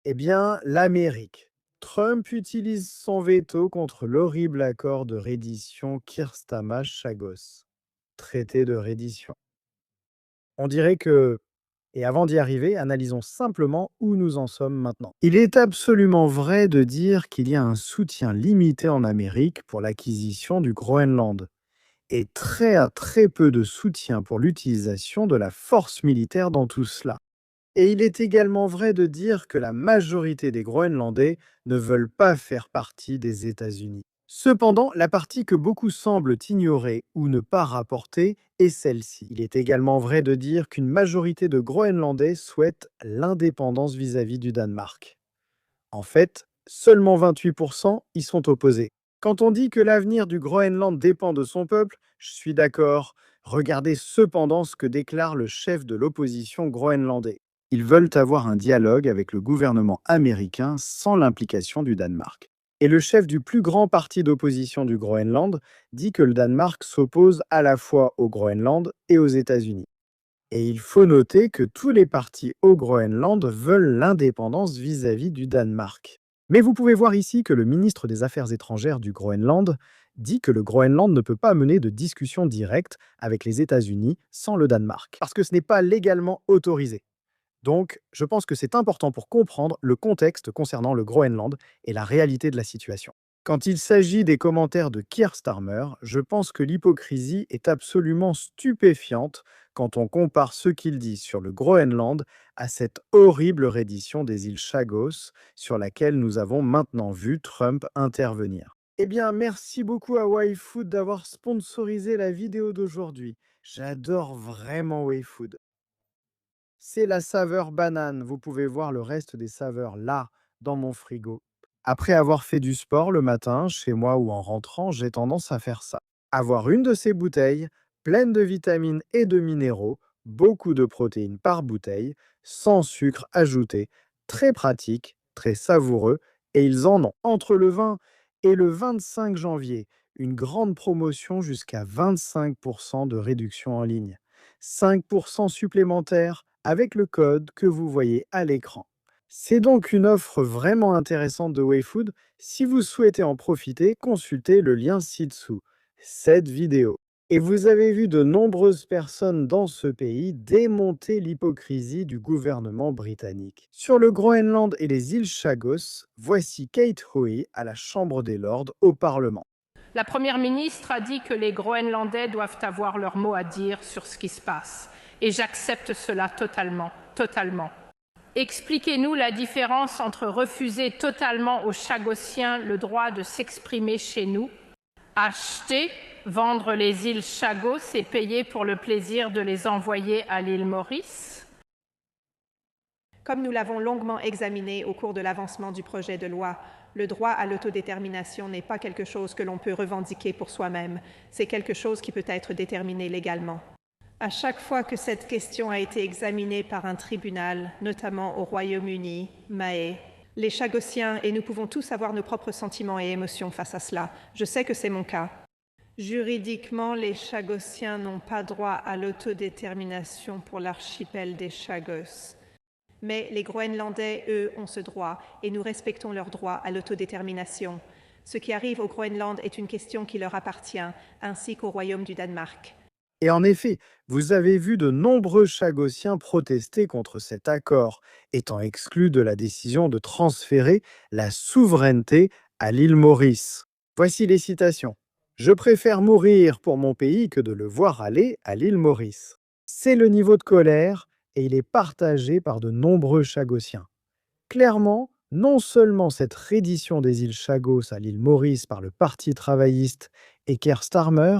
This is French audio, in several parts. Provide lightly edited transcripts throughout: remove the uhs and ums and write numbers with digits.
Eh bien, l'Amérique. Trump utilise son veto contre l'horrible accord de reddition Kirstama-Chagos. Traité de reddition. On dirait que, et avant d'y arriver, analysons simplement où nous en sommes maintenant. Il est absolument vrai de dire qu'il y a un soutien limité en Amérique pour l'acquisition du Groenland et très peu de soutien pour l'utilisation de la force militaire dans tout cela. Et il est également vrai de dire que la majorité des Groenlandais ne veulent pas faire partie des États-Unis. Cependant, la partie que beaucoup semblent ignorer ou ne pas rapporter est celle-ci. Il est également vrai de dire qu'une majorité de Groenlandais souhaitent l'indépendance vis-à-vis du Danemark. En fait, seulement 28% y sont opposés. Quand on dit que l'avenir du Groenland dépend de son peuple, je suis d'accord. Regardez cependant ce que déclare le chef de l'opposition groenlandais. Ils veulent avoir un dialogue avec le gouvernement américain sans l'implication du Danemark. Et le chef du plus grand parti d'opposition du Groenland dit que le Danemark s'oppose à la fois au Groenland et aux États-Unis. Et il faut noter que tous les partis au Groenland veulent l'indépendance vis-à-vis du Danemark. Mais vous pouvez voir ici que le ministre des Affaires étrangères du Groenland dit que le Groenland ne peut pas mener de discussion directe avec les États-Unis sans le Danemark, parce que ce n'est pas légalement autorisé. Donc, je pense que c'est important pour comprendre le contexte concernant le Groenland et la réalité de la situation. Quand il s'agit des commentaires de Keir Starmer, je pense que l'hypocrisie est absolument stupéfiante quand on compare ce qu'il dit sur le Groenland à cette horrible reddition des îles Chagos sur laquelle nous avons maintenant vu Trump intervenir. Eh bien, merci beaucoup à Wayfood d'avoir sponsorisé la vidéo d'aujourd'hui. J'adore vraiment Wayfood. C'est la saveur banane. Vous pouvez voir le reste des saveurs là, dans mon frigo. Après avoir fait du sport le matin, chez moi ou en rentrant, j'ai tendance à faire ça. Avoir une de ces bouteilles, pleine de vitamines et de minéraux, beaucoup de protéines par bouteille, sans sucre ajouté, très pratique, très savoureux, et ils en ont entre le 20 et le 25 janvier, une grande promotion jusqu'à 25% de réduction en ligne. 5% supplémentaires avec le code que vous voyez à l'écran. C'est donc une offre vraiment intéressante de Wayfood. Si vous souhaitez en profiter, consultez le lien ci-dessous, cette vidéo. Et vous avez vu de nombreuses personnes dans ce pays démonter l'hypocrisie du gouvernement britannique. Sur le Groenland et les îles Chagos, voici Kate Hoey à la Chambre des Lords au Parlement. La Première ministre a dit que les Groenlandais doivent avoir leur mot à dire sur ce qui se passe. Et j'accepte cela totalement. Expliquez-nous la différence entre refuser totalement aux Chagossiens le droit de s'exprimer chez nous, acheter, vendre les îles Chagos et payer pour le plaisir de les envoyer à l'île Maurice. Comme nous l'avons longuement examiné au cours de l'avancement du projet de loi, le droit à l'autodétermination n'est pas quelque chose que l'on peut revendiquer pour soi-même, c'est quelque chose qui peut être déterminé légalement. À chaque fois que cette question a été examinée par un tribunal, notamment au Royaume-Uni, Mahé, les Chagossiens, et nous pouvons tous avoir nos propres sentiments et émotions face à cela, je sais que c'est mon cas. Juridiquement, les Chagossiens n'ont pas droit à l'autodétermination pour l'archipel des Chagos. Mais les Groenlandais, eux, ont ce droit, et nous respectons leur droit à l'autodétermination. Ce qui arrive au Groenland est une question qui leur appartient, ainsi qu'au Royaume du Danemark. Et en effet, vous avez vu de nombreux Chagossiens protester contre cet accord, étant exclus de la décision de transférer la souveraineté à l'île Maurice. Voici les citations. « Je préfère mourir pour mon pays que de le voir aller à l'île Maurice. » C'est le niveau de colère et il est partagé par de nombreux Chagossiens. Clairement, non seulement cette reddition des îles Chagos à l'île Maurice par le Parti travailliste et Keir Starmer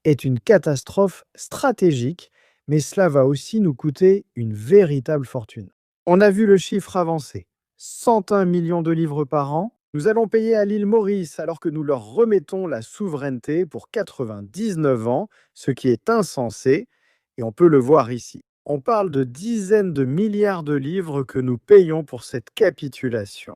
est une catastrophe stratégique, mais cela va aussi nous coûter une véritable fortune. On a vu le chiffre avancer. 101 millions de livres par an. Nous allons payer à l'île Maurice alors que nous leur remettons la souveraineté pour 99 ans, ce qui est insensé, et on peut le voir ici. On parle de dizaines de milliards de livres que nous payons pour cette capitulation.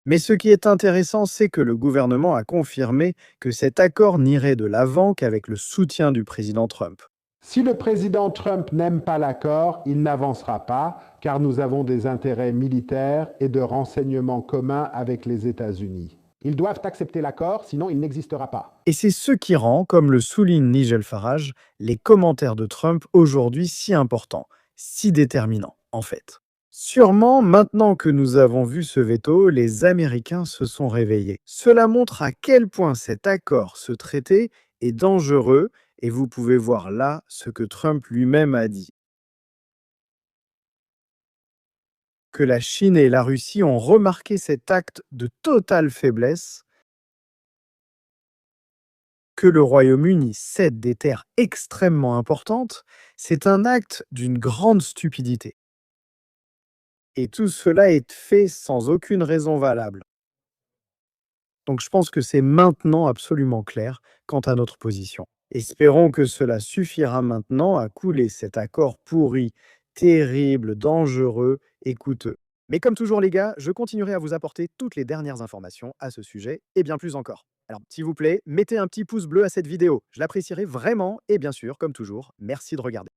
Mais ce qui est intéressant, c'est que le gouvernement a confirmé que cet accord n'irait de l'avant qu'avec le soutien du président Trump. Si le président Trump n'aime pas l'accord, il n'avancera pas, car nous avons des intérêts militaires et de renseignements communs avec les États-Unis. Ils doivent accepter l'accord, sinon il n'existera pas. Et c'est ce qui rend, comme le souligne Nigel Farage, les commentaires de Trump aujourd'hui si importants, si déterminants, en fait. Sûrement, maintenant que nous avons vu ce veto, les Américains se sont réveillés. Cela montre à quel point cet accord, ce traité, est dangereux, et vous pouvez voir là ce que Trump lui-même a dit. Que la Chine et la Russie ont remarqué cet acte de totale faiblesse, que le Royaume-Uni cède des terres extrêmement importantes, c'est un acte d'une grande stupidité. Et tout cela est fait sans aucune raison valable. Donc je pense que c'est maintenant absolument clair quant à notre position. Espérons que cela suffira maintenant à couler cet accord pourri, terrible, dangereux et coûteux. Mais comme toujours les gars, je continuerai à vous apporter toutes les dernières informations à ce sujet et bien plus encore. Alors s'il vous plaît, mettez un petit pouce bleu à cette vidéo, je l'apprécierai vraiment et bien sûr, comme toujours, merci de regarder.